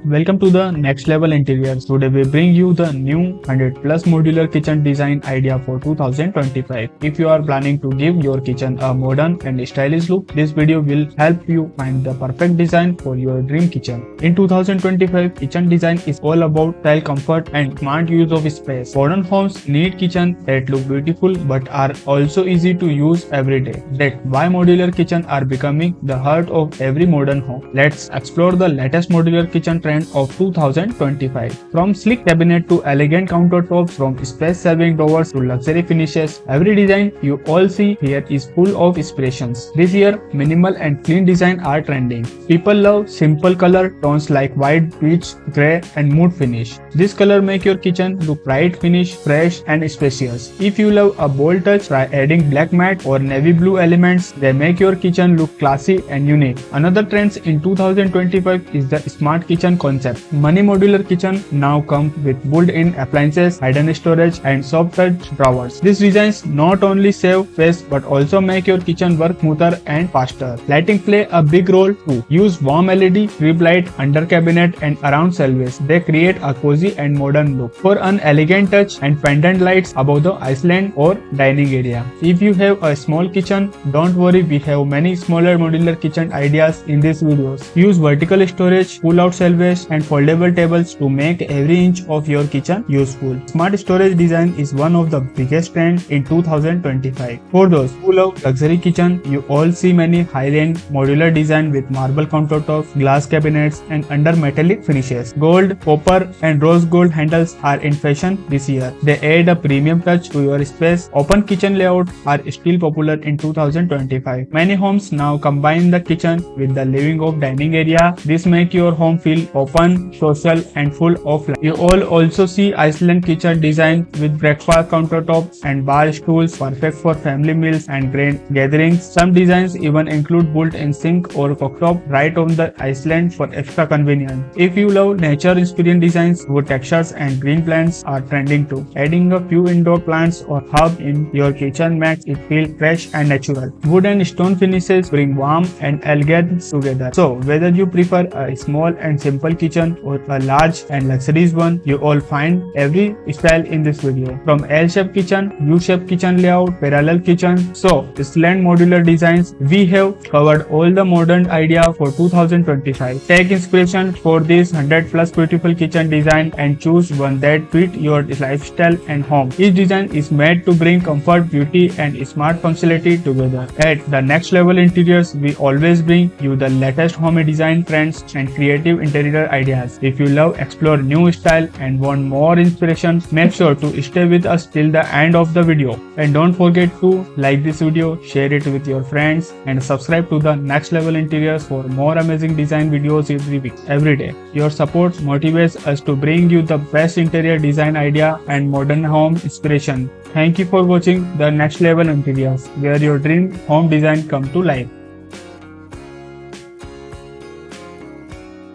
Welcome to the Next Level Interiors. Today we bring you the new 100 plus modular kitchen design idea for 2025. If you are planning to give your kitchen a modern and stylish look, this video will help you find the perfect design for your dream kitchen. In 2025, kitchen design is all about style, comfort and smart use of space. Modern homes need kitchen that look beautiful but are also easy to use every day. That's why modular kitchen are becoming the heart of every modern home. Let's explore the latest modular kitchen trend of 2025. From sleek cabinet to elegant countertops, from space-saving drawers to luxury finishes, every design you all see here is full of inspirations. This year, minimal and clean design are trending. People love simple color tones like white, peach, grey and mood finish. This color make your kitchen look bright, finish, fresh and spacious. If you love a bold touch, try adding black matte or navy blue elements. They make your kitchen look classy and unique. Another trend in 2025 is the smart kitchen concept. Many modular kitchen now come with built-in appliances, hidden storage and soft touch drawers. These designs not only save space but also make your kitchen work smoother and faster. Lighting play a big role too. Use warm LED strip light under cabinet and around shelves. They create a cozy and modern look. For an elegant touch and pendant lights above the island or dining area. If you have a small kitchen, don't worry, we have many smaller modular kitchen ideas in these videos. Use vertical storage, pull-out shelves and foldable tables to make every inch of your kitchen useful. Smart storage design is one of the biggest trends in 2025. For those who love luxury kitchen, you all see many high-end modular design with marble countertops, glass cabinets and under metallic finishes. Gold, copper and rose gold handles are in fashion this year. They add a premium touch to your space. Open kitchen layout are still popular in 2025. Many homes now combine the kitchen with the living or dining area. This makes your home feel open, social and full of life. You all also see Iceland kitchen design with breakfast countertops and bar stools, perfect for family meals and grand gatherings. Some designs even include built-in sink or cooktop right on the island for extra convenience. If you love nature-inspired designs, wood textures and green plants are trending too. Adding a few indoor plants or herbs in your kitchen makes it feel fresh and natural. Wood and stone finishes bring warmth and elegance together. So whether you prefer a small and simple kitchen or a large and luxurious one, you all find every style in this video. From L-shaped kitchen, U-shaped kitchen layout, parallel kitchen, so slant modular designs, we have covered all the modern idea for 2025. Take inspiration for this 100 plus beautiful kitchen design and choose one that fit your lifestyle and home. Each design is made to bring comfort, beauty and smart functionality together. At the Next Level Interiors, we always bring you the latest home design trends and creative interior ideas. If you love explore new style and want more inspiration, make sure to stay with us till the end of the video. And don't forget to like this video, share it with your friends and subscribe to the Next Level Interiors for more amazing design videos every day. Your support motivates us to bring you the best interior design idea and modern home inspiration. Thank you for watching the Next Level Interiors, where your dream home design come to life.